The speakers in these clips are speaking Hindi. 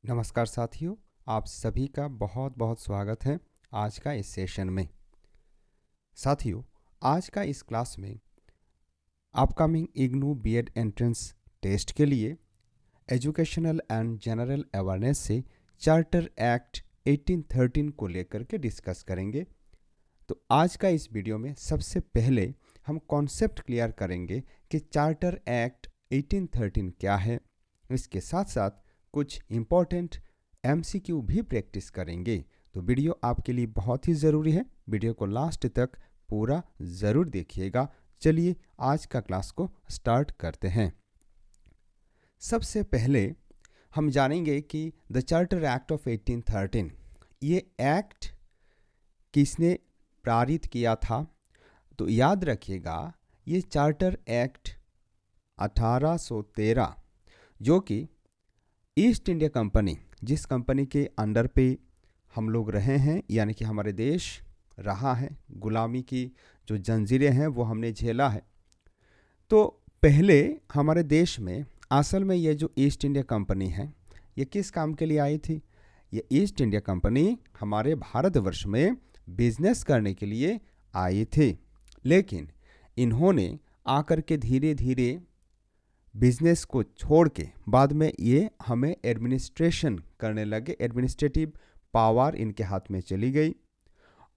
नमस्कार साथियों, आप सभी का बहुत बहुत स्वागत है आज का इस सेशन में। साथियों, आज का इस क्लास में upcoming IGNOU BEd entrance test के लिए एजुकेशनल एंड जनरल अवेयरनेस से चार्टर एक्ट 1813 को लेकर के डिस्कस करेंगे। तो आज का इस वीडियो में सबसे पहले हम कॉन्सेप्ट क्लियर करेंगे कि चार्टर एक्ट 1813 क्या है। इसके साथ साथ कुछ इम्पोर्टेंट MCQ भी प्रैक्टिस करेंगे। तो वीडियो आपके लिए बहुत ही ज़रूरी है, वीडियो को लास्ट तक पूरा ज़रूर देखिएगा। चलिए आज का क्लास को स्टार्ट करते हैं। सबसे पहले हम जानेंगे कि द चार्टर एक्ट ऑफ 1813 ये एक्ट किसने पारित किया था। तो याद रखिएगा, ये चार्टर एक्ट 1813 जो कि ईस्ट इंडिया कंपनी, जिस कंपनी के अंडर पे हम लोग रहे हैं, यानी कि हमारे देश रहा है, गुलामी की जो जंजीरें हैं वो हमने झेला है। तो पहले हमारे देश में असल में ये जो ईस्ट इंडिया कंपनी है ये किस काम के लिए आई थी। ये ईस्ट इंडिया कंपनी हमारे भारतवर्ष में बिजनेस करने के लिए आई थी, लेकिन इन्होंने आकर के धीरे धीरे बिजनेस को छोड़ के बाद में ये हमें एडमिनिस्ट्रेशन करने लगे। एडमिनिस्ट्रेटिव पावर इनके हाथ में चली गई,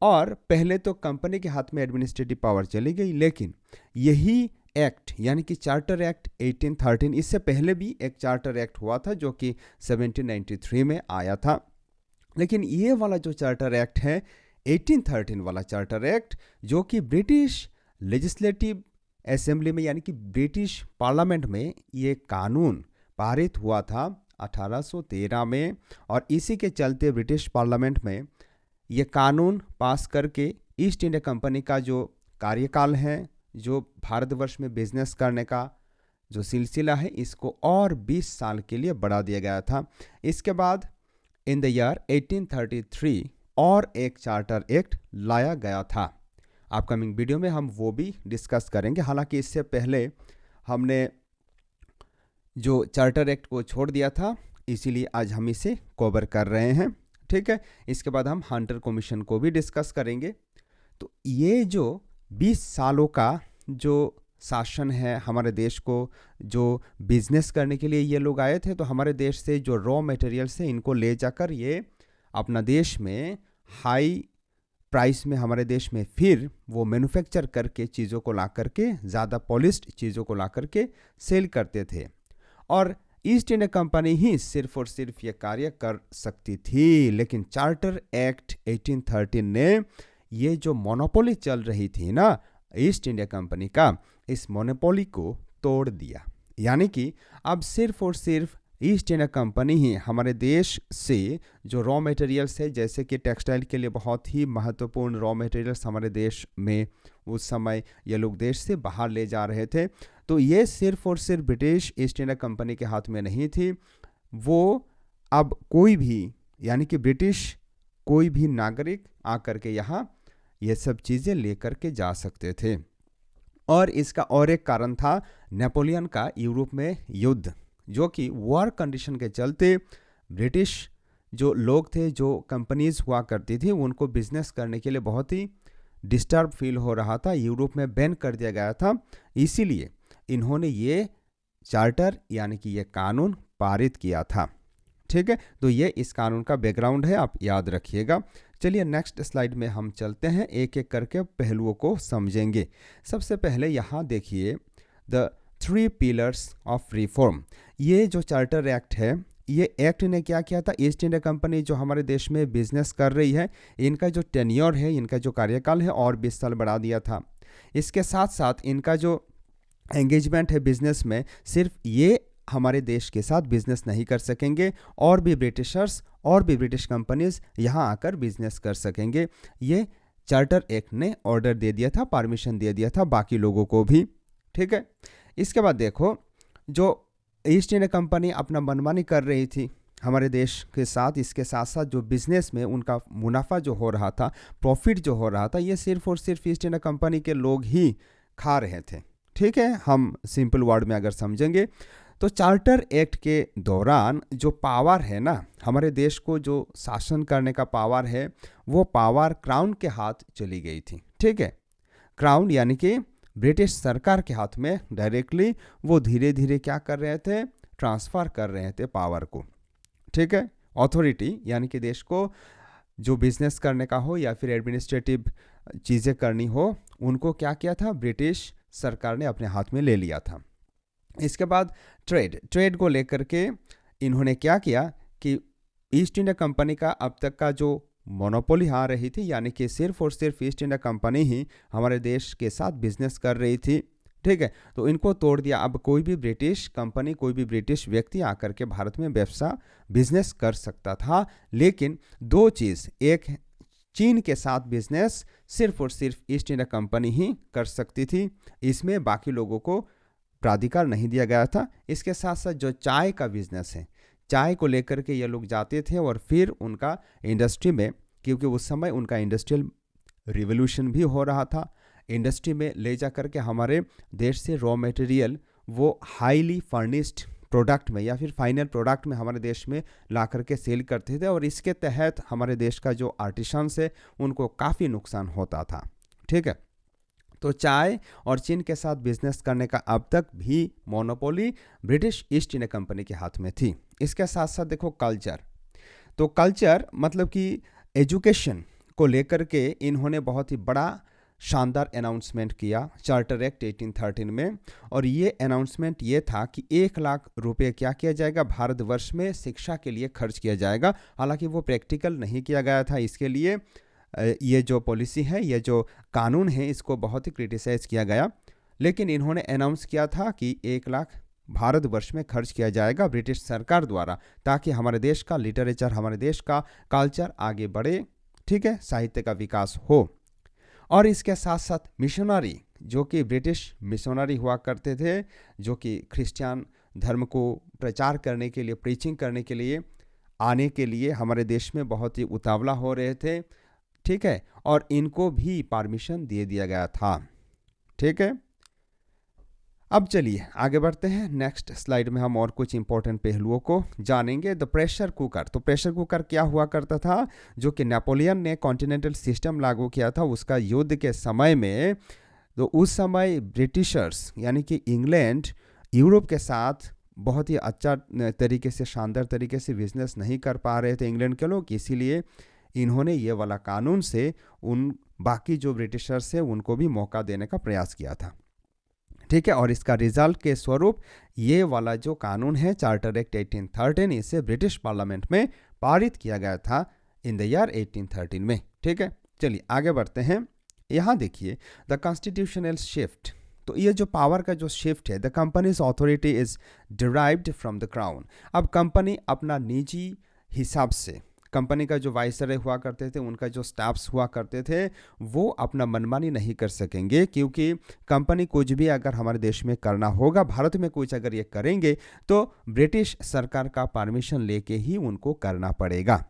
और पहले तो कंपनी के हाथ में एडमिनिस्ट्रेटिव पावर चली गई, लेकिन यही एक्ट यानी कि चार्टर एक्ट 1813, इससे पहले भी एक चार्टर एक्ट हुआ था जो कि 1793 में आया था। लेकिन ये वाला जो चार्टर एक्ट है 1813 वाला चार्टर एक्ट, जो कि ब्रिटिश लेजिस्लेटिव असेंबली में यानी कि ब्रिटिश पार्लियामेंट में ये कानून पारित हुआ था 1813 में, और इसी के चलते ब्रिटिश पार्लियामेंट में ये कानून पास करके ईस्ट इंडिया कंपनी का जो कार्यकाल है, जो भारतवर्ष में बिजनेस करने का जो सिलसिला है, इसको और 20 साल के लिए बढ़ा दिया गया था। इसके बाद इन द ईयर 1833 और एक चार्टर एक्ट लाया गया था। अपकमिंग वीडियो में हम वो भी डिस्कस करेंगे। हालांकि इससे पहले हमने जो चार्टर एक्ट को छोड़ दिया था, इसीलिए आज हम इसे कवर कर रहे हैं, ठीक है। इसके बाद हम हंटर कमीशन को भी डिस्कस करेंगे। तो ये जो 20 सालों का जो शासन है हमारे देश को, जो बिजनेस करने के लिए ये लोग आए थे, तो हमारे देश से जो रॉ मटेरियल्स है इनको ले जाकर ये अपना देश में हाई प्राइस में हमारे देश में फिर वो मैन्युफैक्चर करके चीज़ों को ला करके, ज़्यादा पॉलिश्ड चीज़ों को ला करके सेल करते थे, और ईस्ट इंडिया कंपनी ही सिर्फ और सिर्फ ये कार्य कर सकती थी। लेकिन चार्टर एक्ट 1813 ने ये जो मोनोपोली चल रही थी ना ईस्ट इंडिया कंपनी का, इस मोनोपोली को तोड़ दिया। यानी कि अब सिर्फ और सिर्फ ईस्ट इंडिया कंपनी ही हमारे देश से जो रॉ मटेरियल्स है, जैसे कि टेक्सटाइल के लिए बहुत ही महत्वपूर्ण रॉ मटेरियल्स हमारे देश में उस समय ये लोग देश से बाहर ले जा रहे थे, तो ये सिर्फ और सिर्फ ब्रिटिश ईस्ट इंडिया कंपनी के हाथ में नहीं थी। वो अब कोई भी यानी कि ब्रिटिश कोई भी नागरिक आकर के यहाँ ये सब चीज़ें लेकर के जा सकते थे। और इसका और एक कारण था नेपोलियन का यूरोप में युद्ध, जो कि वॉर कंडीशन के चलते ब्रिटिश जो लोग थे, जो कंपनीज हुआ करती थी, उनको बिजनेस करने के लिए बहुत ही डिस्टर्ब फील हो रहा था। यूरोप में बैन कर दिया गया था, इसीलिए इन्होंने ये चार्टर यानी कि ये कानून पारित किया था, ठीक है। तो ये इस कानून का बैकग्राउंड है, आप याद रखिएगा। चलिए नेक्स्ट स्लाइड में हम चलते हैं, एक एक करके पहलुओं को समझेंगे। सबसे पहले यहाँ देखिए द 3 पिलर्स ऑफ रिफॉर्म। ये जो चार्टर एक्ट है, ये एक्ट ने क्या किया था, ईस्ट इंडिया कंपनी जो हमारे देश में बिजनेस कर रही है, इनका जो टेन्योर है, इनका जो कार्यकाल है और 20 साल बढ़ा दिया था। इसके साथ साथ इनका जो एंगेजमेंट है बिजनेस में, सिर्फ ये हमारे देश के साथ बिजनेस नहीं कर सकेंगे, और भी ब्रिटिशर्स और भी ब्रिटिश कंपनीज यहाँ आकर बिजनेस कर सकेंगे। ये चार्टर एक्ट ने ऑर्डर दे दिया था, परमिशन दे दिया था बाकी लोगों को भी, ठीक है। इसके बाद देखो, जो ईस्ट इंडिया कंपनी अपना मनमानी कर रही थी हमारे देश के साथ, इसके साथ साथ जो बिजनेस में उनका मुनाफा जो हो रहा था, प्रॉफिट जो हो रहा था, ये सिर्फ और सिर्फ ईस्ट इंडिया कंपनी के लोग ही खा रहे थे, ठीक है। हम सिंपल वर्ड में अगर समझेंगे तो चार्टर एक्ट के दौरान जो पावर है ना, हमारे देश को जो शासन करने का पावर है, वो पावर क्राउन के हाथ चली गई थी। ठीक है, क्राउन यानी कि ब्रिटिश सरकार के हाथ में डायरेक्टली वो धीरे धीरे क्या कर रहे थे, ट्रांसफ़र कर रहे थे पावर को। ठीक है, अथॉरिटी यानी कि देश को जो बिजनेस करने का हो या फिर एडमिनिस्ट्रेटिव चीज़ें करनी हो, उनको क्या किया था, ब्रिटिश सरकार ने अपने हाथ में ले लिया था। इसके बाद ट्रेड को लेकर के इन्होंने क्या किया कि ईस्ट इंडिया कंपनी का अब तक का जो मोनोपोली आ रही थी, यानी कि सिर्फ और सिर्फ ईस्ट इंडिया कंपनी ही हमारे देश के साथ बिजनेस कर रही थी। ठीक है, तो इनको तोड़ दिया। अब कोई भी ब्रिटिश कंपनी, कोई भी ब्रिटिश व्यक्ति आकर के भारत में व्यवसाय बिजनेस कर सकता था, लेकिन दो चीज़, एक चीन के साथ बिजनेस सिर्फ और सिर्फ ईस्ट इंडिया कंपनी ही कर सकती थी, इसमें बाकी लोगों को प्राधिकार नहीं दिया गया था। इसके साथ साथ जो चाय का बिजनेस है, चाय को लेकर के ये लोग जाते थे और फिर उनका इंडस्ट्री में, क्योंकि उस समय उनका इंडस्ट्रियल रिवोल्यूशन भी हो रहा था, इंडस्ट्री में ले जा करके हमारे देश से रॉ मटेरियल वो हाईली फर्निश्ड प्रोडक्ट में या फिर फाइनल प्रोडक्ट में हमारे देश में ला करके सेल करते थे, और इसके तहत हमारे देश का जो आर्टिसंस है उनको काफ़ी नुकसान होता था। ठीक है, तो चाय और चीन के साथ बिजनेस करने का अब तक भी monopoly British east India Company के हाथ में थी। इसके साथ साथ देखो कल्चर, तो कल्चर मतलब कि एजुकेशन को लेकर के इन्होंने बहुत ही बड़ा शानदार अनाउंसमेंट किया चार्टर एक्ट 1813 में, और ये अनाउंसमेंट ये था कि 1,00,000 रुपये क्या किया जाएगा, भारतवर्ष में शिक्षा के लिए खर्च किया जाएगा। हालांकि वो प्रैक्टिकल नहीं किया गया था, इसके लिए ये जो पॉलिसी है, ये जो कानून है, इसको बहुत ही क्रिटिसाइज किया गया, लेकिन इन्होंने अनाउंस किया था कि 1,00,000 भारतवर्ष में खर्च किया जाएगा ब्रिटिश सरकार द्वारा, ताकि हमारे देश का लिटरेचर, हमारे देश का कल्चर आगे बढ़े। ठीक है, साहित्य का विकास हो। और इसके साथ साथ मिशनरी, जो कि ब्रिटिश मिशनरी हुआ करते थे, जो कि क्रिश्चियन धर्म को प्रचार करने के लिए, प्रीचिंग करने के लिए आने के लिए हमारे देश में बहुत ही उतावला हो रहे थे। ठीक है, और इनको भी परमिशन दे दिया गया था। ठीक है, अब चलिए आगे बढ़ते हैं। नेक्स्ट स्लाइड में हम और कुछ इंपॉर्टेंट पहलुओं को जानेंगे। द प्रेशर कुकर, तो प्रेशर कुकर क्या हुआ करता था, जो कि नेपोलियन ने कॉन्टिनेंटल सिस्टम लागू किया था उसका युद्ध के समय में। तो उस समय ब्रिटिशर्स यानी कि इंग्लैंड यूरोप के साथ बहुत ही अच्छा तरीके से, शानदार तरीके से बिजनेस नहीं कर पा रहे थे इंग्लैंड के लोग, इसीलिए इन्होंने ये वाला कानून से उन बाकी जो ब्रिटिशर्स हैं उनको भी मौका देने का प्रयास किया था। ठीक है, और इसका रिजल्ट के स्वरूप ये वाला जो कानून है चार्टर एक्ट 1813, इसे ब्रिटिश पार्लियामेंट में पारित किया गया था इन द ईयर 1813 में। ठीक है, चलिए आगे बढ़ते हैं। यहाँ देखिए द कॉन्स्टिट्यूशनल शिफ्ट, तो ये जो पावर का जो शिफ्ट है, the companies authority is derived from the crown. अब कंपनी अपना निजी हिसाब से, कंपनी का जो वाइसरॉय हुआ करते थे, उनका जो स्टाफ्स हुआ करते थे, वो अपना मनमानी नहीं कर सकेंगे, क्योंकि कंपनी कुछ भी अगर हमारे देश में करना होगा, भारत में कुछ अगर ये करेंगे, तो ब्रिटिश सरकार का परमिशन लेके ही उनको करना पड़ेगा।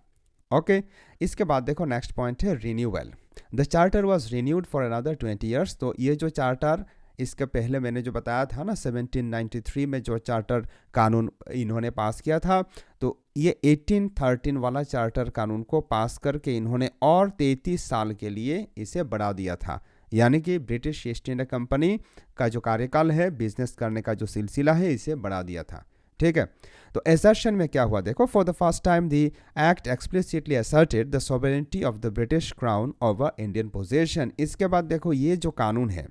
ओके, इसके बाद देखो नेक्स्ट पॉइंट है renewal. The charter was renewed for another 20 years. तो ये जो चार्टर, इसके पहले मैंने जो बताया था ना 1793 में जो चार्टर कानून इन्होंने पास किया था, तो ये 1813 वाला चार्टर कानून को पास करके इन्होंने और 33 साल के लिए इसे बढ़ा दिया था। यानी कि ब्रिटिश ईस्ट इंडिया कंपनी का जो कार्यकाल है, बिजनेस करने का जो सिलसिला है, इसे बढ़ा दिया था। ठीक है, तो एसर्शन में क्या हुआ देखो, for the first time the act explicitly asserted the sovereignty of the British crown over Indian possession. इसके बाद देखो ये जो कानून है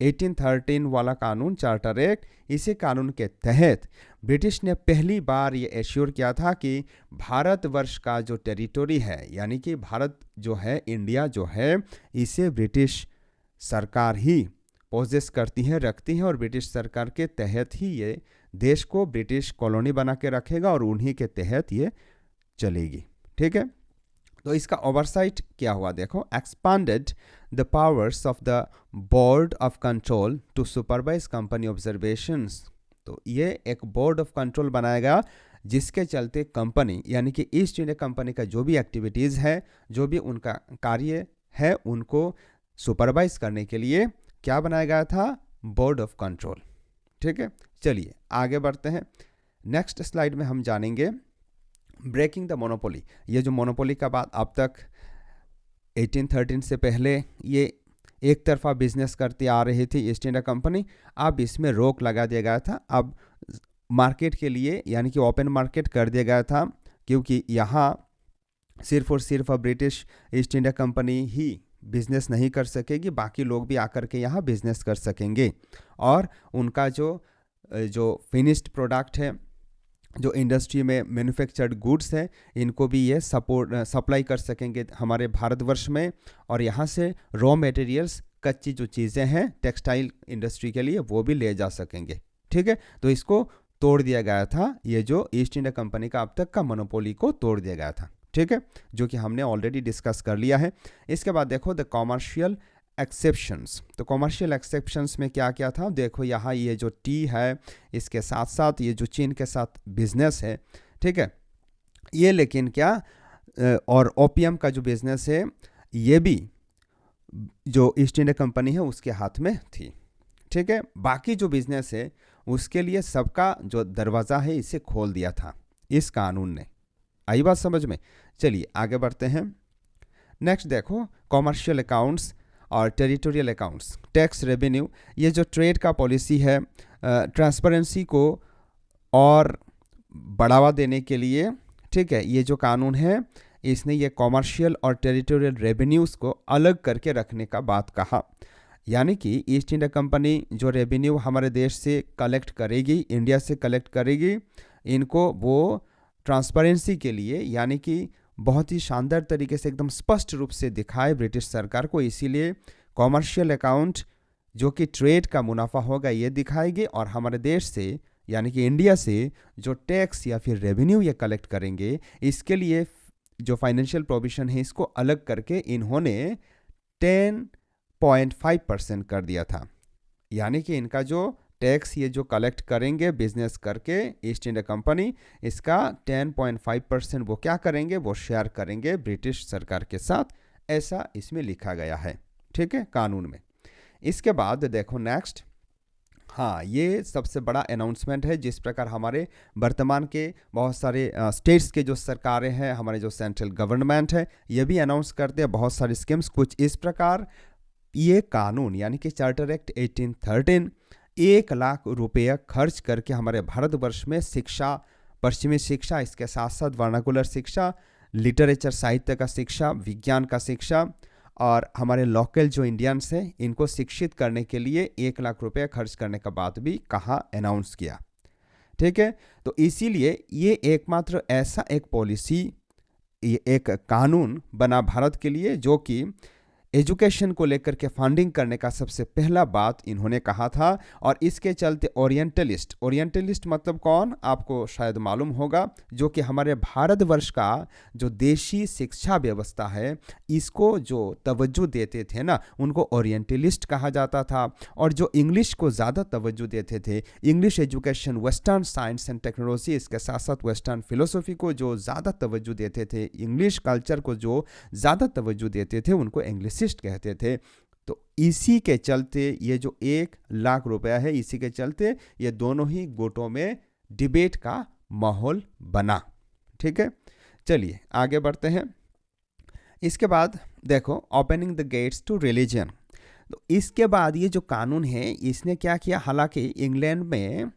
1813 वाला कानून, चार्टर एक्ट, इसी कानून के तहत ब्रिटिश ने पहली बार ये एश्योर किया था कि भारतवर्ष का जो टेरिटोरी है, यानी कि भारत जो है, इंडिया जो है, इसे ब्रिटिश सरकार ही पोजेस करती है, रखती है, और ब्रिटिश सरकार के तहत ही ये देश को ब्रिटिश कॉलोनी बना के रखेगा और उन्हीं के तहत ये चलेगी। ठीक है, तो इसका ओवरसाइट क्या हुआ देखो, expanded the powers of the board of control to supervise company observations. तो ये एक बोर्ड ऑफ कंट्रोल बनाया गया, जिसके चलते कंपनी यानी कि ईस्ट इंडिया कंपनी का जो भी एक्टिविटीज़ है, जो भी उनका कार्य है, उनको सुपरवाइज करने के लिए क्या बनाया गया था, बोर्ड ऑफ कंट्रोल। ठीक है, चलिए आगे बढ़ते हैं। नेक्स्ट स्लाइड में हम जानेंगे ब्रेकिंग द मोनोपोली। ये जो मोनोपोली का बात अब तक 1813 से पहले ये एक तरफा बिजनेस करती आ रही थी ईस्ट इंडिया कंपनी, अब इसमें रोक लगा दिया गया था। अब मार्केट के लिए यानी कि ओपन मार्केट कर दिया गया था, क्योंकि यहाँ सिर्फ और सिर्फ ब्रिटिश ईस्ट इंडिया कंपनी ही बिजनेस नहीं कर सकेगी, बाकी लोग भी आकर के यहाँ बिजनेस कर सकेंगे और उनका जो फिनिश्ड प्रोडक्ट है, जो इंडस्ट्री में मैन्युफैक्चर्ड गुड्स है, इनको भी ये सप्लाई कर सकेंगे हमारे भारतवर्ष में। और यहाँ से रॉ मटेरियल्स, कच्ची जो चीज़ें हैं टेक्सटाइल इंडस्ट्री के लिए, वो भी ले जा सकेंगे। ठीक है, तो इसको तोड़ दिया गया था, ये जो ईस्ट इंडिया कंपनी का अब तक का मोनोपोली को तोड़ दिया गया था। ठीक है, जो कि हमने ऑलरेडी डिस्कस कर लिया है। इसके बाद देखो द कॉमर्शियल एक्सेप्शंस। तो कॉमर्शियल एक्सेप्शंस में क्या क्या था, देखो यहाँ ये जो टी है, इसके साथ साथ ये जो चीन के साथ बिजनेस है, ठीक है, ये लेकिन क्या और ओपियम का जो बिजनेस है, ये भी जो ईस्ट इंडिया कंपनी है उसके हाथ में थी। ठीक है, बाकी जो बिजनेस है उसके लिए सबका जो दरवाज़ा है इसे खोल दिया था इस कानून ने। आई बात समझ में? चलिए आगे बढ़ते हैं। नेक्स्ट देखो कॉमर्शियल अकाउंट्स और टेरिटोरियल अकाउंट्स, टैक्स रेवेन्यू। ये जो ट्रेड का पॉलिसी है, ट्रांसपेरेंसी को और बढ़ावा देने के लिए, ठीक है, ये जो कानून है इसने ये कॉमर्शियल और टेरिटोरियल रेवेन्यूज़ को अलग करके रखने का बात कहा। यानी कि ईस्ट इंडिया कंपनी जो रेवेन्यू हमारे देश से कलेक्ट करेगी, इंडिया से कलेक्ट करेगी, इनको वो ट्रांसपेरेंसी के लिए यानी कि बहुत ही शानदार तरीके से एकदम स्पष्ट रूप से दिखाए ब्रिटिश सरकार को। इसीलिए कॉमर्शियल अकाउंट जो कि ट्रेड का मुनाफा होगा ये दिखाएगी, और हमारे देश से यानी कि इंडिया से जो टैक्स या फिर रेवेन्यू ये कलेक्ट करेंगे, इसके लिए जो फाइनेंशियल प्रोविजन है इसको अलग करके इन्होंने 10.5% कर दिया था। यानी कि इनका जो टैक्स ये जो कलेक्ट करेंगे बिजनेस करके ईस्ट इंडिया कंपनी, इसका 10.5% वो क्या करेंगे, वो शेयर करेंगे ब्रिटिश सरकार के साथ, ऐसा इसमें लिखा गया है। ठीक है, कानून में। इसके बाद देखो नेक्स्ट, हाँ, ये सबसे बड़ा अनाउंसमेंट है। जिस प्रकार हमारे वर्तमान के बहुत सारे स्टेट्स के जो सरकारें हैं, हमारे जो सेंट्रल गवर्नमेंट है, ये भी अनाउंस करते हैं बहुत सारी स्कीम्स कुछ इस प्रकार। ये कानून यानी कि चार्टर एक्ट 1813 1 लाख रुपये खर्च करके हमारे भारतवर्ष में शिक्षा, पश्चिमी शिक्षा, इसके साथ साथ वर्नाकुलर शिक्षा, लिटरेचर साहित्य का शिक्षा, विज्ञान का शिक्षा और हमारे लोकल जो इंडियंस हैं इनको शिक्षित करने के लिए 1 लाख रुपये खर्च करने का बात भी कहा, अनाउंस किया। ठीक है, तो इसीलिए ये एकमात्र ऐसा एक पॉलिसी, ये एक कानून बना भारत के लिए जो कि एजुकेशन को लेकर के फंडिंग करने का सबसे पहला बात इन्होंने कहा था। और इसके चलते ओरिएंटलिस्ट मतलब कौन, आपको शायद मालूम होगा, जो कि हमारे भारतवर्ष का जो देशी शिक्षा व्यवस्था है इसको जो तवज्जो देते थे ना, उनको ओरिएंटलिस्ट कहा जाता था। और जो इंग्लिश को ज़्यादा तवज्जो देते थे, English education, western science and technology, इसके साथ साथ वेस्टर्न फिलोसफी को जो ज़्यादा तवज्जो देते थे, इंग्लिश कल्चर को जो ज़्यादा तवज्जो देते थे, उनको इंग्लिश कहते थे। तो इसी के चलते ये जो 1 लाख रुपया है, इसी के चलते ये दोनों ही गुटों में डिबेट का माहौल बना। ठीक है, चलिए आगे बढ़ते हैं। इसके बाद देखो opening the gates to religion. तो इसके बाद ये जो कानून है इसने क्या किया, हालांकि इंग्लैंड में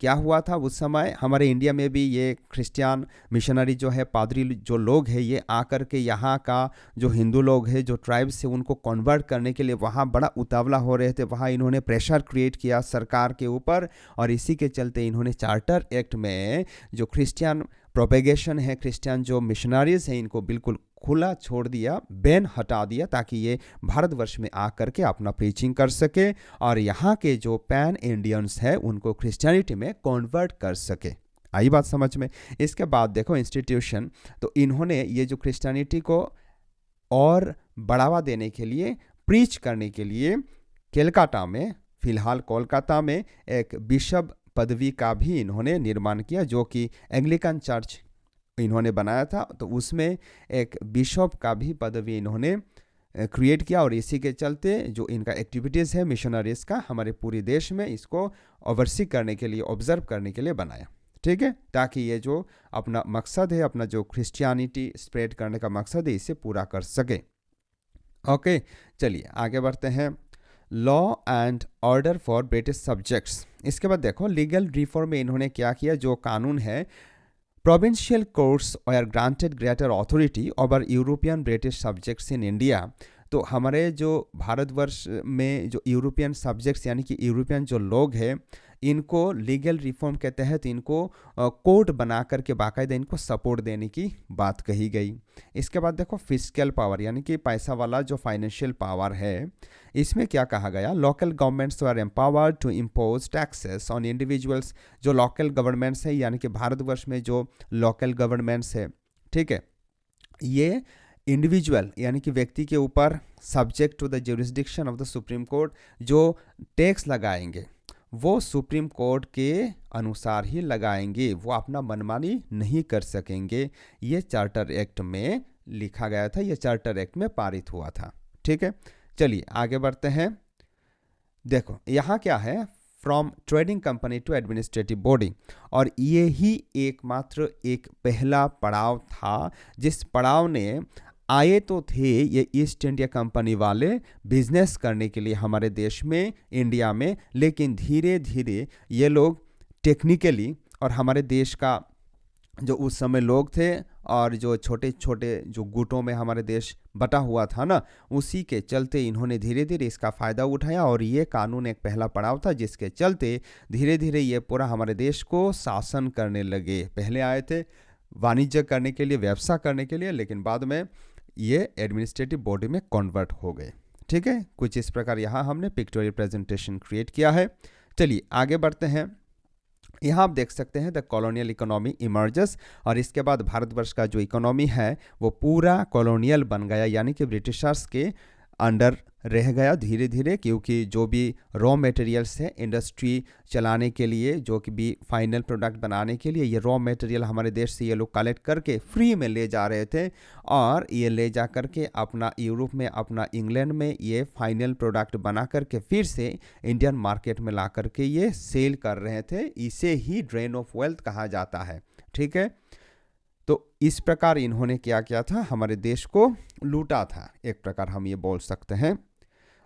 क्या हुआ था उस समय, हमारे इंडिया में भी ये क्रिश्चियन मिशनरी जो है, पादरी जो लोग हैं, ये आकर के यहाँ का जो हिंदू लोग हैं, जो ट्राइब्स है, उनको कन्वर्ट करने के लिए वहाँ बड़ा उतावला हो रहे थे। वहाँ इन्होंने प्रेशर क्रिएट किया सरकार के ऊपर, और इसी के चलते इन्होंने चार्टर एक्ट में जो क्रिश्चियन प्रोपेगेशन है, क्रिश्चियन जो मिशनरीज हैं, इनको बिल्कुल खुला छोड़ दिया, बैन हटा दिया, ताकि ये भारतवर्ष में आकर के अपना प्रीचिंग कर सके और यहाँ के जो पैन इंडियंस हैं उनको क्रिश्चियनिटी में कन्वर्ट कर सके। आई बात समझ में? इसके बाद देखो इंस्टीट्यूशन, तो इन्होंने ये जो क्रिश्चियनिटी को और बढ़ावा देने के लिए, प्रीच करने के लिए, कलकत्ता में, फिलहाल कोलकाता में एक बिशप पदवी का भी इन्होंने निर्माण किया, जो कि एंग्लिकन चर्च इन्होंने बनाया था। तो उसमें एक बिशप का भी पदवी इन्होंने क्रिएट किया और इसी के चलते जो इनका एक्टिविटीज़ है मिशनरीज़ का हमारे पूरे देश में इसको ओवरसी करने के लिए, ऑब्जर्व करने के लिए बनाया। ठीक है, ताकि ये जो अपना मकसद है, अपना जो क्रिश्चियनिटी स्प्रेड करने का मकसद है, इसे पूरा कर सके। ओके, चलिए आगे बढ़ते हैं। Law and order for British subjects. इसके बाद देखो लीगल रिफॉर्म में इन्होंने क्या किया, जो कानून है, provincial courts are granted greater authority over European British subjects in India. तो हमारे जो भारतवर्ष में जो यूरोपियन सब्जेक्ट्स यानी कि यूरोपियन जो लोग हैं, इनको लीगल रिफॉर्म के तहत इनको कोर्ट बना करके बाकायदा इनको सपोर्ट देने की बात कही गई। इसके बाद देखो फिस्कल पावर यानी कि पैसा वाला जो फाइनेंशियल पावर है, इसमें क्या कहा गया, local governments are empowered to impose taxes on individuals. जो लोकल गवर्नमेंट्स है यानी कि भारतवर्ष में जो लोकल गवर्नमेंट्स है, ठीक है, ये इंडिविजुअल यानी कि व्यक्ति के ऊपर subject to the jurisdiction of the supreme court जो टैक्स लगाएंगे वो सुप्रीम कोर्ट के अनुसार ही लगाएंगे, वो अपना मनमानी नहीं कर सकेंगे। ये चार्टर एक्ट में लिखा गया था, ये चार्टर एक्ट में पारित हुआ था। ठीक है, चलिए आगे बढ़ते हैं। देखो यहाँ क्या है, from trading company to administrative body, और ये ही एकमात्र एक पहला पड़ाव था जिस पड़ाव ने आए तो थे ये ईस्ट इंडिया कंपनी वाले बिजनेस करने के लिए हमारे देश में, इंडिया में, लेकिन धीरे धीरे ये लोग टेक्निकली और हमारे देश का जो उस समय लोग थे और जो छोटे छोटे जो गुटों में हमारे देश बटा हुआ था ना, उसी के चलते इन्होंने धीरे धीरे इसका फ़ायदा उठाया और ये कानून एक पहला पड़ाव था जिसके चलते धीरे धीरे ये पूरा हमारे देश को शासन करने लगे। पहले आए थे वाणिज्य करने के लिए, व्यवसाय करने के लिए, लेकिन बाद में ये एडमिनिस्ट्रेटिव बॉडी में कन्वर्ट हो गए। ठीक है, कुछ इस प्रकार यहाँ हमने पिक्टोरियल प्रेजेंटेशन क्रिएट किया है। चलिए आगे बढ़ते हैं। यहाँ आप देख सकते हैं द कॉलोनियल इकोनॉमी इमर्जेस, और इसके बाद भारतवर्ष का जो इकोनॉमी है वो पूरा कॉलोनियल बन गया यानी कि ब्रिटिशर्स के अंडर रह गया धीरे धीरे, क्योंकि जो भी रॉ मटेरियल्स है इंडस्ट्री चलाने के लिए, जो कि भी फाइनल प्रोडक्ट बनाने के लिए, ये रॉ मटेरियल हमारे देश से ये लोग कलेक्ट करके फ्री में ले जा रहे थे और ये ले जा करके अपना यूरोप में, अपना इंग्लैंड में ये फाइनल प्रोडक्ट बना करके फिर से इंडियन मार्केट में ला करके ये सेल कर रहे थे। इसे ही ड्रेन ऑफ वेल्थ कहा जाता है। ठीक है, तो इस प्रकार इन्होंने क्या किया था, हमारे देश को लूटा था, एक प्रकार हम ये बोल सकते हैं।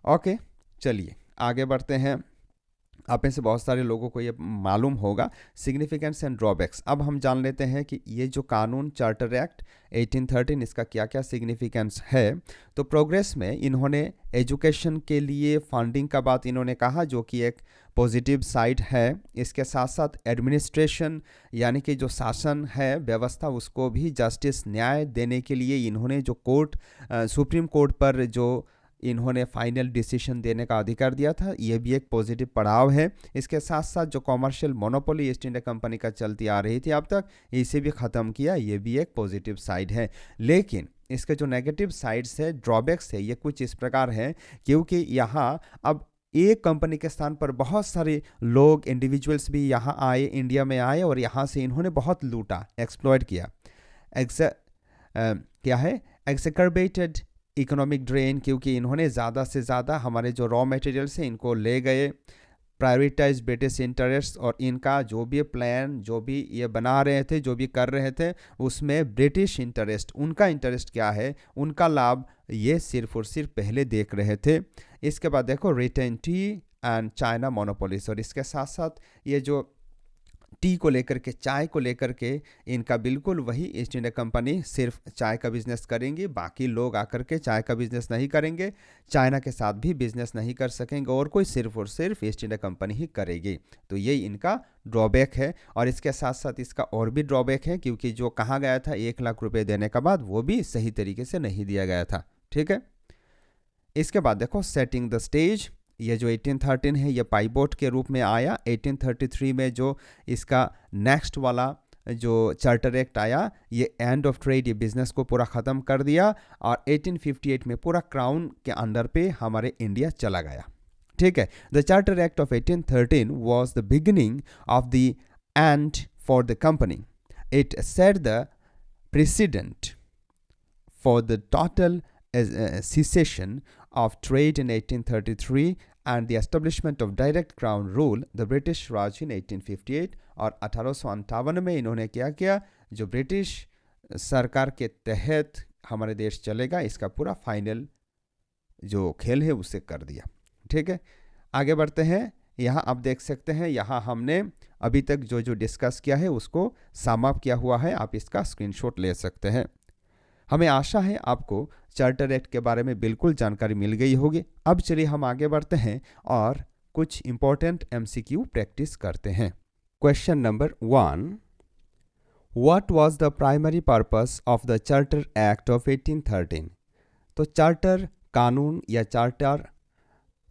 ओके, चलिए आगे बढ़ते हैं। आप में से बहुत सारे लोगों को ये मालूम होगा सिग्निफिकेंस एंड ड्रॉबैक्स। अब हम जान लेते हैं कि ये जो कानून चार्टर एक्ट 1813 इसका क्या क्या सिग्निफिकेंस है। तो प्रोग्रेस में इन्होंने एजुकेशन के लिए फंडिंग का बात इन्होंने कहा, जो कि एक पॉजिटिव साइड है। इसके साथ साथ एडमिनिस्ट्रेशन यानी कि जो शासन है व्यवस्था, उसको भी जस्टिस न्याय देने के लिए इन्होंने जो कोर्ट सुप्रीम कोर्ट पर जो इन्होंने फाइनल डिसीजन देने का अधिकार दिया था, ये भी एक पॉजिटिव पड़ाव है। इसके साथ साथ जो commercial monopoly east India company का चलती आ रही थी अब तक, इसे भी ख़त्म किया, ये भी एक पॉजिटिव साइड है। लेकिन इसके जो नेगेटिव साइड्स है, ड्रॉबैक्स है, ये कुछ इस प्रकार है, क्योंकि यहाँ अब एक कंपनी के स्थान पर बहुत सारे लोग, इंडिविजुअल्स भी यहाँ आए, इंडिया में आए और यहाँ से इन्होंने बहुत लूटा, एक्सप्लॉयट किया। क्या है, एक्सकर्बेटेड इकोनॉमिक ड्रेन, क्योंकि इन्होंने ज़्यादा से ज़्यादा हमारे जो रॉ मटेरियल्स हैं इनको ले गए, प्रायोरिटाइज ब्रिटिश इंटरेस्ट, और इनका जो भी प्लान, जो भी ये बना रहे थे, जो भी कर रहे थे, उसमें ब्रिटिश इंटरेस्ट, उनका इंटरेस्ट क्या है, उनका लाभ ये सिर्फ और सिर्फ पहले देख रहे थे। इसके बाद देखो retain tea and China monopolies, और इसके साथ साथ ये जो टी को लेकर के, चाय को लेकर के, इनका बिल्कुल वही ईस्ट इंडिया कंपनी सिर्फ चाय का बिजनेस करेंगी, बाकी लोग आकर के चाय का बिजनेस नहीं करेंगे, चाइना के साथ भी बिजनेस नहीं कर सकेंगे, और कोई सिर्फ और सिर्फ ईस्ट इंडिया कंपनी ही करेगी। तो ये इनका ड्रॉबैक है। और इसके साथ साथ इसका और भी ड्रॉबैक है, क्योंकि जो कहा गया था 1 लाख रुपये देने के बाद, वो भी सही तरीके से नहीं दिया गया था। ठीक है, इसके बाद देखो सेटिंग द स्टेज, ये जो 1813 है ये पाइवोट के रूप में आया। 1833 में जो इसका नेक्स्ट वाला जो चार्टर एक्ट आया, ये एंड ऑफ ट्रेड, ये बिजनेस को पूरा ख़त्म कर दिया, और 1858 में पूरा क्राउन के अंडर पे हमारे इंडिया चला गया। ठीक है, the charter act of 1813 was the beginning of the end for the company. It set the president for the total cessation of trade in 1833 and the establishment of direct crown rule, the British Raj in 1858। और 1858 में इन्होंने क्या किया, जो ब्रिटिश सरकार के तहत हमारे देश चलेगा, इसका पूरा फाइनल जो खेल है उसे कर दिया। ठीक है, आगे बढ़ते हैं। यहाँ आप देख सकते हैं, यहाँ हमने अभी तक जो जो डिस्कस किया है उसको सम अप किया हुआ है, आप इसका स्क्रीनशॉट ले सकते हैं। हमें आशा है आपको चार्टर एक्ट के बारे में बिल्कुल जानकारी मिल गई होगी। अब चलिए हम आगे बढ़ते हैं और कुछ इंपॉर्टेंट MCQ प्रैक्टिस करते हैं। Question number 1, what was the primary purpose of the charter act of 1813? तो चार्टर कानून या चार्टर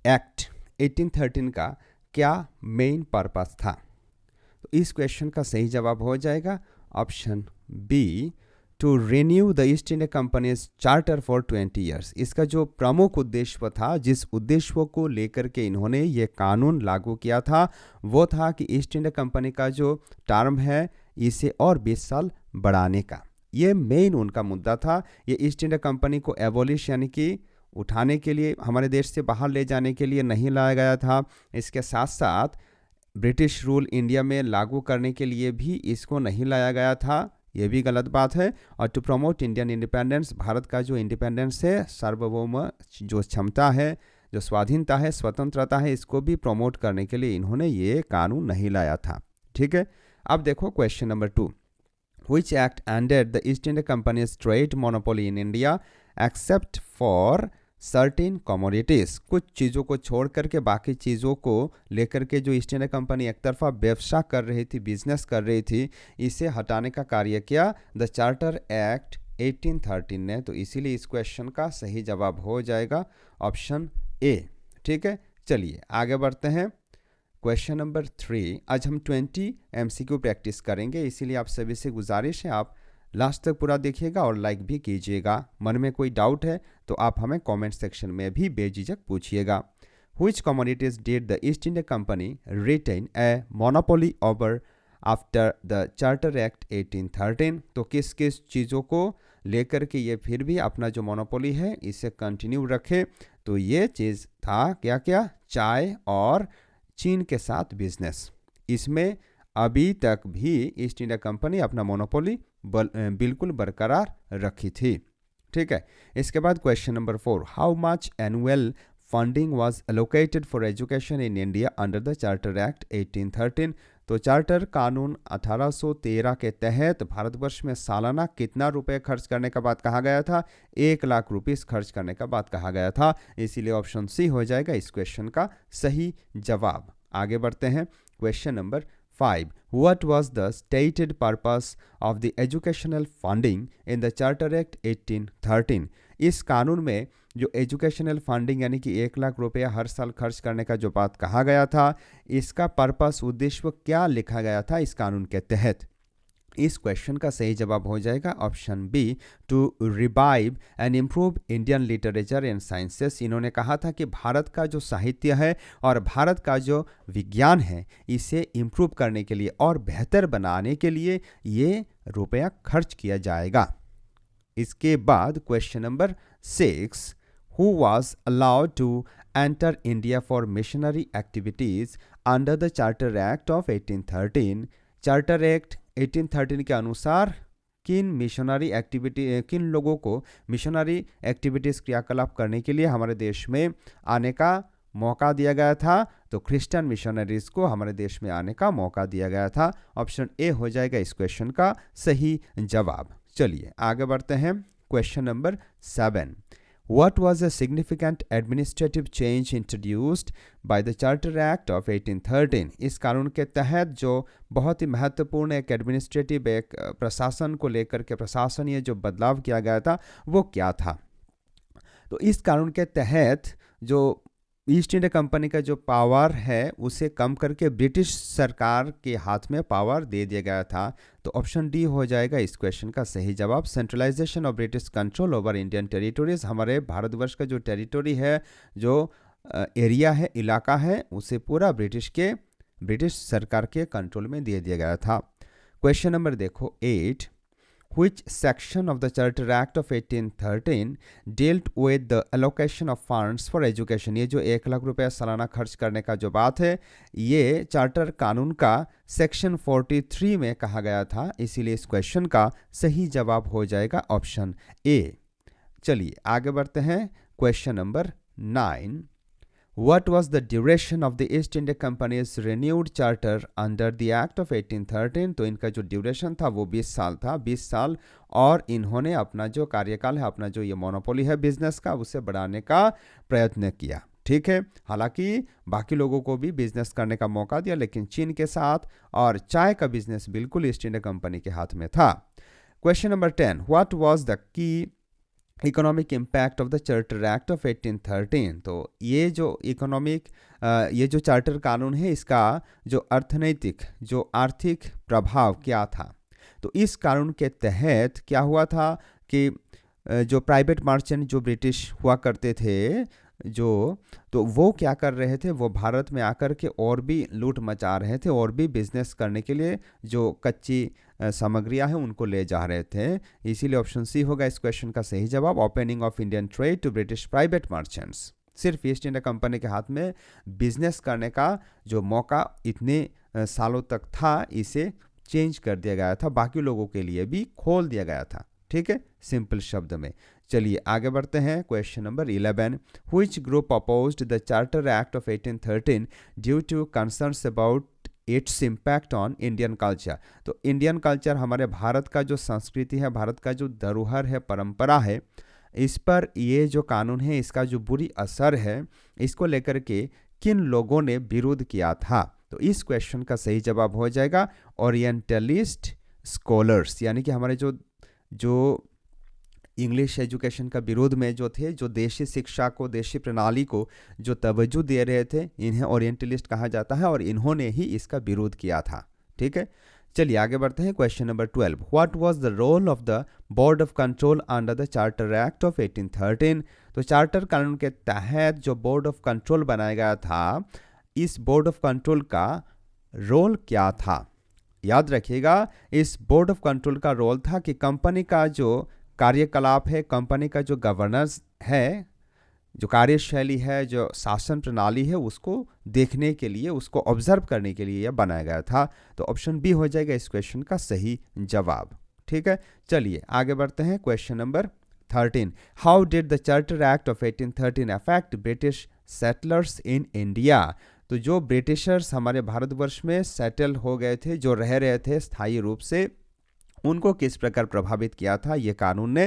एक्ट 1813 का क्या मेन पर्पस था? तो इस क्वेश्चन का सही जवाब हो जाएगा option B, to renew the East India Company's charter for 20 years. इसका जो प्रमुख उद्देश्य था, जिस उद्देश्य को लेकर के इन्होंने ये कानून लागू किया था, वो था कि ईस्ट इंडिया कंपनी का जो टर्म है इसे और 20 साल बढ़ाने का। ये मेन उनका मुद्दा था। ये ईस्ट इंडिया कंपनी को एबॉलिश यानी कि उठाने के लिए, हमारे देश से बाहर ले जाने के लिए नहीं लाया गया था। इसके साथ साथ ब्रिटिश रूल इंडिया में लागू करने के लिए भी इसको नहीं लाया गया था, ये भी गलत बात है। और to promote Indian independence, Bharat का जो इंडिपेंडेंस है, सार्वभौम जो क्षमता है, जो स्वाधीनता है, स्वतंत्रता है, इसको भी प्रमोट करने के लिए इन्होंने ये कानून नहीं लाया था। ठीक है, अब देखो question number 2, which act ended the East India companies trade monopoly in India except for certain commodities? कुछ चीज़ों को छोड़ करके बाकी चीज़ों को लेकर के जो ईस्ट इंडिया कंपनी एक तरफा व्यवसाय कर रही थी, बिजनेस कर रही थी, इसे हटाने का कार्य किया द चार्टर एक्ट 1813 ने। तो इसीलिए इस क्वेश्चन का सही जवाब हो जाएगा ऑप्शन ए। ठीक है, चलिए आगे बढ़ते हैं। क्वेश्चन नंबर 3, आज हम 20 MCQ प्रैक्टिस करेंगे, इसीलिए आप सभी से गुजारिश है आप लास्ट तक पूरा देखिएगा और लाइक भी कीजिएगा। मन में कोई डाउट है तो आप हमें कमेंट सेक्शन में भी बेझिझक पूछिएगा। Which commodities did the East India company retain a monopoly over after the charter act 1813? तो किस किस चीज़ों को लेकर के ये फिर भी अपना जो मोनोपोली है इसे कंटिन्यू रखे? तो ये चीज़ था क्या क्या, चाय और चीन के साथ बिजनेस। इसमें अभी तक भी ईस्ट इंडिया कंपनी अपना मोनोपोली बिल्कुल बरकरार रखी थी। ठीक है, इसके बाद question number 4, how much annual funding was allocated for education in India under the charter act 1813? तो चार्टर कानून 1813 के तहत भारतवर्ष में सालाना कितना रुपए खर्च करने का बात कहा गया था? 1 लाख रुपीस खर्च करने का बात कहा गया था। इसीलिए ऑप्शन सी हो जाएगा इस क्वेश्चन का सही जवाब। आगे बढ़ते हैं। Question number 5, what was the stated purpose of the educational funding in the Charter Act 1813? इस कानून में जो एजुकेशनल फंडिंग यानी कि 1 लाख रुपया हर साल खर्च करने का जो बात कहा गया था, इसका पर्पस, उद्देश्य क्या लिखा गया था इस कानून के तहत? इस क्वेश्चन का सही जवाब हो जाएगा option B, to revive and improve Indian literature and sciences. इन्होंने कहा था कि भारत का जो साहित्य है और भारत का जो विज्ञान है, इसे इम्प्रूव करने के लिए और बेहतर बनाने के लिए ये रुपया खर्च किया जाएगा। इसके बाद question number 6, who was allowed to enter India for missionary activities under the Charter Act of 1813? Charter act 1813 के अनुसार किन लोगों को मिशनरी एक्टिविटीज़ क्रियाकलाप करने के लिए हमारे देश में आने का मौका दिया गया था? तो क्रिश्चियन मिशनरीज को हमारे देश में आने का मौका दिया गया था। ऑप्शन ए हो जाएगा इस क्वेश्चन का सही जवाब। चलिए आगे बढ़ते हैं। Question number 7, What was a significant administrative change introduced by the Charter Act of 1813? इस कानून के तहत जो बहुत ही महत्वपूर्ण एक एडमिनिस्ट्रेटिव, एक प्रशासन को लेकर के प्रशासनीय जो बदलाव किया गया था वो क्या था? तो इस कानून के तहत जो ईस्ट इंडिया कंपनी का जो पावर है उसे कम करके ब्रिटिश सरकार के हाथ में पावर दे दिया गया था। तो ऑप्शन डी हो जाएगा इस क्वेश्चन का सही जवाब। Centralisation of British control over Indian territories, हमारे भारतवर्ष का जो टेरिटोरी है, जो एरिया है, इलाका है, उसे पूरा ब्रिटिश सरकार के कंट्रोल में दे दिया गया था। क्वेश्चन नंबर देखो 8, which section of the Charter Act of 1813 dealt with the allocation of funds for education। ये जो 1 लाख रुपया सालाना खर्च करने का जो बात है, ये चार्टर कानून का सेक्शन 43 में कहा गया था, इसीलिए इस क्वेश्चन का सही जवाब हो जाएगा ऑप्शन ए। चलिए आगे बढ़ते हैं। Question number 9, What was the duration of the East India Company's renewed charter under the Act of 1813? तो इनका जो ड्यूरेशन था वो 20 साल था, 20 साल, और इन्होंने अपना जो कार्यकाल है, अपना जो ये मोनोपोली है बिजनेस का, उसे बढ़ाने का प्रयत्न किया। ठीक है, हालांकि बाकी लोगों को भी बिजनेस करने का मौका दिया, लेकिन चीन के साथ और चाय का बिजनेस बिल्कुल ईस्ट इंडिया कंपनी के हाथ में था। Question number 10, What was the key economic impact of the charter act of 1813? तो ये जो ये जो चार्टर कानून है, इसका जो अर्थनैतिक, जो आर्थिक प्रभाव क्या था? तो इस कानून के तहत क्या हुआ था कि जो प्राइवेट मर्चेंट जो ब्रिटिश हुआ करते थे, तो वो क्या कर रहे थे, वो भारत में आकर के और भी लूट मचा रहे थे, और भी बिजनेस करने के लिए जो कच्ची सामग्रियां हैं उनको ले जा रहे थे। इसीलिए ऑप्शन सी होगा इस क्वेश्चन का सही जवाब। Opening of Indian trade to British private merchants, सिर्फ ईस्ट इंडिया कंपनी के हाथ में बिजनेस करने का जो मौका इतने सालों तक था, इसे चेंज कर दिया गया था, बाकी लोगों के लिए भी खोल दिया गया था। ठीक है, सिंपल शब्द में। चलिए आगे बढ़ते हैं। Question number 11, Which group opposed the Charter Act of 1813 due to concerns about its impact on Indian culture? तो इंडियन कल्चर, हमारे भारत का जो संस्कृति है, भारत का जो धरोहर है, परंपरा है, इस पर ये जो कानून है, इसका जो बुरी असर है, इसको लेकर के किन लोगों ने विरोध किया था? तो इस क्वेश्चन का सही जवाब हो जाएगा ओरिएंटलिस्ट स्कॉलर्स, यानी कि हमारे जो इंग्लिश एजुकेशन का विरोध में जो थे, जो देशी शिक्षा को, देशी प्रणाली को जो तवज्जो दे रहे थे, इन्हें ओरिएंटलिस्ट कहा जाता है, और इन्होंने ही इसका विरोध किया था। ठीक है, चलिए आगे बढ़ते हैं। Question number 12, what was the role of the board of control under the charter act of 1813? तो चार्टर कानून के तहत जो बोर्ड ऑफ कंट्रोल बनाया गया था, इस बोर्ड ऑफ कंट्रोल का रोल क्या था? याद रखिएगा, इस बोर्ड ऑफ कंट्रोल का रोल था कि कंपनी का जो कार्यकलाप है, कंपनी का जो गवर्नेंस है, जो कार्यशैली है, जो शासन प्रणाली है, उसको देखने के लिए, उसको ऑब्जर्व करने के लिए यह बनाया गया था। तो ऑप्शन बी हो जाएगा इस क्वेश्चन का सही जवाब। ठीक है, चलिए आगे बढ़ते हैं। Question number 13, how did the charter act of 1813 affect British settlers in India? तो जो ब्रिटिशर्स हमारे भारतवर्ष में सेटल हो गए थे, जो रह रहे थे स्थायी रूप से, उनको किस प्रकार प्रभावित किया था ये कानून ने?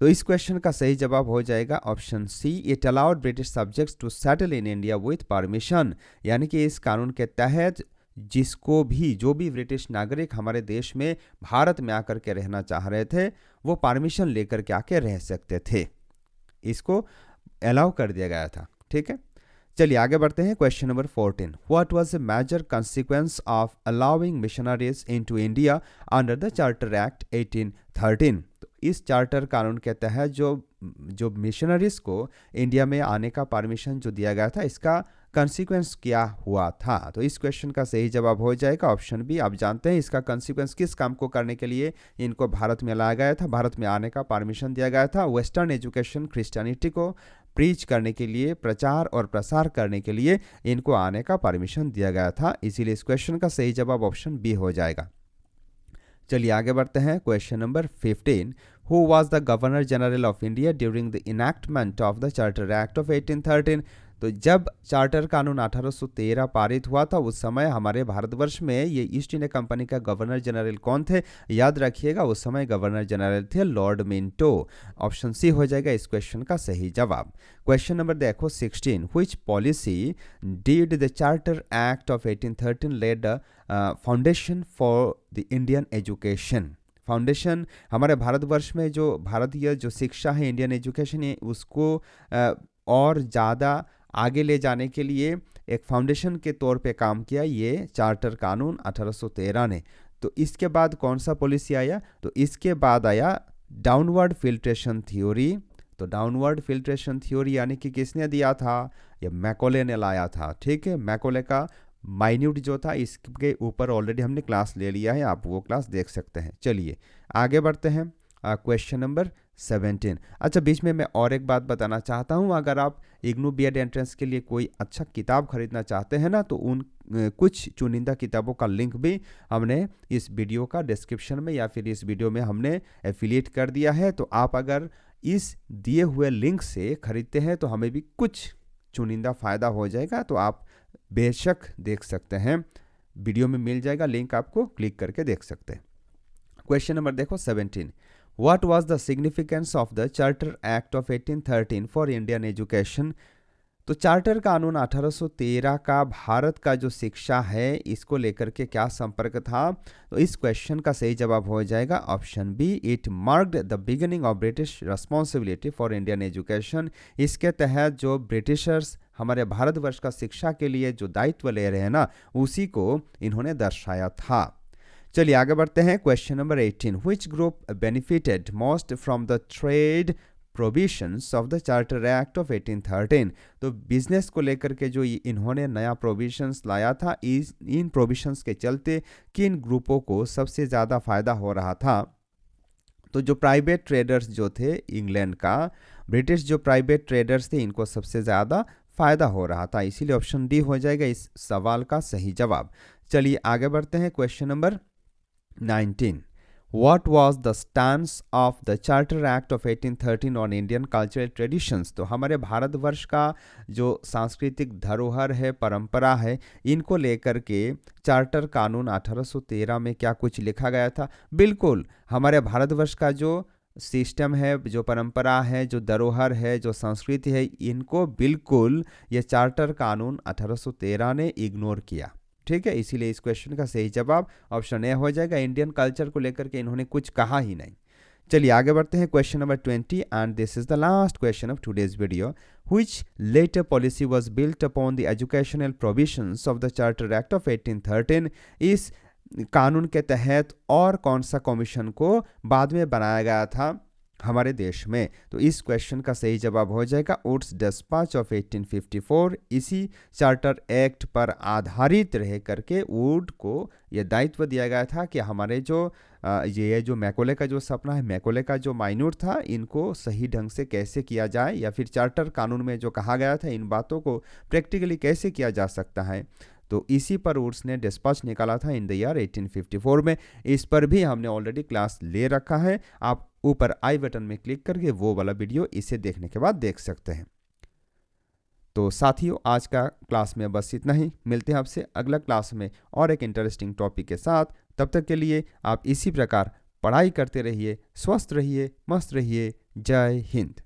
तो इस क्वेश्चन का सही जवाब हो जाएगा option C, it allowed British subjects to settle in India with permission, यानी कि इस कानून के तहत जो भी ब्रिटिश नागरिक हमारे देश में, भारत में आकर के रहना चाह रहे थे, वो परमिशन लेकर के आके रह सकते थे, इसको अलाउ कर दिया गया था। ठीक है, चलिए आगे बढ़ते हैं। Question number 14, what was the major consequence of allowing missionaries into India under the charter act 1813? तो इस चार्टर कानून के तहत जो मिशनरीज को इंडिया में आने का परमिशन जो दिया गया था, इसका कंसिक्वेंस क्या हुआ था? तो इस क्वेश्चन का सही जवाब हो जाएगा ऑप्शन बी। आप जानते हैं इसका कंसिक्वेंस किस काम को करने के लिए इनको भारत में लाया गया था, भारत में आने का परमिशन दिया गया था? वेस्टर्न एजुकेशन, क्रिश्चियनिटी को प्रीच करने के लिए, प्रचार और प्रसार करने के लिए इनको आने का परमिशन दिया गया था, इसीलिए इस क्वेश्चन का सही जवाब ऑप्शन बी हो जाएगा। चलिए आगे बढ़ते हैं। Question number 15, who was the governor general of India during the enactment of the charter act of 1813? तो जब चार्टर कानून 1813 पारित हुआ था, उस समय हमारे भारतवर्ष में ये ईस्ट इंडिया कंपनी का गवर्नर जनरल कौन थे? याद रखिएगा, उस समय गवर्नर जनरल थे लॉर्ड मिंटो। ऑप्शन सी हो जाएगा इस क्वेश्चन का सही जवाब। क्वेश्चन नंबर देखो 16, which policy did the charter act of 1813 laid foundation for the Indian education? Foundation, हमारे भारतवर्ष में जो भारतीय जो शिक्षा है, इंडियन एजुकेशन है, उसको और ज़्यादा आगे ले जाने के लिए एक फाउंडेशन के तौर पे काम किया ये चार्टर कानून 1813 ने। तो इसके बाद कौन सा पॉलिसी आया? तो इसके बाद आया डाउनवर्ड फिल्ट्रेशन थ्योरी। तो डाउनवर्ड फिल्ट्रेशन थ्योरी यानी कि किसने दिया था? ये मैकोले ने लाया था। ठीक है, मैकोले का माइन्यूट जो था इसके ऊपर ऑलरेडी हमने क्लास ले लिया है, आप वो क्लास देख सकते हैं। चलिए आगे बढ़ते हैं। Question number 17। अच्छा, बीच में मैं और एक बात बताना चाहता हूँ, अगर आप इग्नू बीएड एंट्रेंस के लिए कोई अच्छा किताब खरीदना चाहते हैं ना, तो उन कुछ चुनिंदा किताबों का लिंक भी हमने इस वीडियो का डिस्क्रिप्शन में या फिर इस वीडियो में हमने एफिलिएट कर दिया है। तो आप अगर इस दिए हुए लिंक से खरीदते हैं तो हमें भी कुछ चुनिंदा फ़ायदा हो जाएगा, तो आप बेशक देख सकते हैं, वीडियो में मिल जाएगा लिंक, आपको क्लिक करके देख सकते हैं। क्वेश्चन नंबर देखो 17। What was the significance of the Charter Act of 1813 for Indian education? तो चार्टर कानून 1813 का भारत का जो शिक्षा है इसको लेकर के क्या संपर्क था? तो इस क्वेश्चन का सही जवाब हो जाएगा option B, it marked the beginning of British responsibility for Indian education. इसके तहत जो ब्रिटिशर्स हमारे भारतवर्ष का शिक्षा के लिए जो दायित्व ले रहे हैं ना, उसी को इन्होंने दर्शाया था। चलिए आगे बढ़ते हैं। Question number 18। Which group benefited most from the trade provisions of the charter act of 1813? तो बिजनेस को लेकर के जो इन्होंने नया प्रोविजंस लाया था, इन प्रोविजंस के चलते किन ग्रुपों को सबसे ज़्यादा फायदा हो रहा था? तो जो प्राइवेट ट्रेडर्स जो थे इंग्लैंड का, ब्रिटिश जो प्राइवेट ट्रेडर्स थे, इनको सबसे ज़्यादा फायदा हो रहा था, इसीलिए ऑप्शन डी हो जाएगा इस सवाल का सही जवाब। चलिए आगे बढ़ते हैं। Question number 19. What was the stance of the Charter Act of 1813 on Indian cultural traditions? तो हमारे भारतवर्ष का जो सांस्कृतिक धरोहर है, परंपरा है, इनको लेकर के चार्टर कानून 1813 में क्या कुछ लिखा गया था? बिल्कुल, हमारे भारतवर्ष का जो सिस्टम है, जो परंपरा है, जो धरोहर है, जो संस्कृति है, इनको बिल्कुल ये चार्टर कानून 1813 ने इग्नोर किया। ठीक है, इसीलिए इस क्वेश्चन का सही जवाब ऑप्शन ए हो जाएगा। इंडियन कल्चर को लेकर के इन्होंने कुछ कहा ही नहीं। चलिए आगे बढ़ते हैं। Question number 20 and this is the last question of today's video. Which later policy was built upon the educational provisions of the charter act of 1813? इस कानून के तहत और कौन सा कमीशन को बाद में बनाया गया था हमारे देश में? तो इस क्वेश्चन का सही जवाब हो जाएगा वुड्स डिस्पैच ऑफ 1854। इसी चार्टर एक्ट पर आधारित रह करके वुड को यह दायित्व दिया गया था कि हमारे जो ये जो मैकोले का जो सपना है, मैकोले का जो माइन्यूट था, इनको सही ढंग से कैसे किया जाए, या फिर चार्टर कानून में जो कहा गया था, इन बातों को प्रैक्टिकली कैसे किया जा सकता है। तो इसी पर वुड्स ने डिस्पैच निकाला था इन द ईयर 1854 में। इस पर भी हमने ऑलरेडी क्लास ले रखा है, आप ऊपर आई बटन में क्लिक करके वो वाला वीडियो इसे देखने के बाद देख सकते हैं। तो साथियों, आज का क्लास में बस इतना ही। मिलते हैं आपसे अगला क्लास में और एक इंटरेस्टिंग टॉपिक के साथ। तब तक के लिए आप इसी प्रकार पढ़ाई करते रहिए, स्वस्थ रहिए, मस्त रहिए। जय हिंद।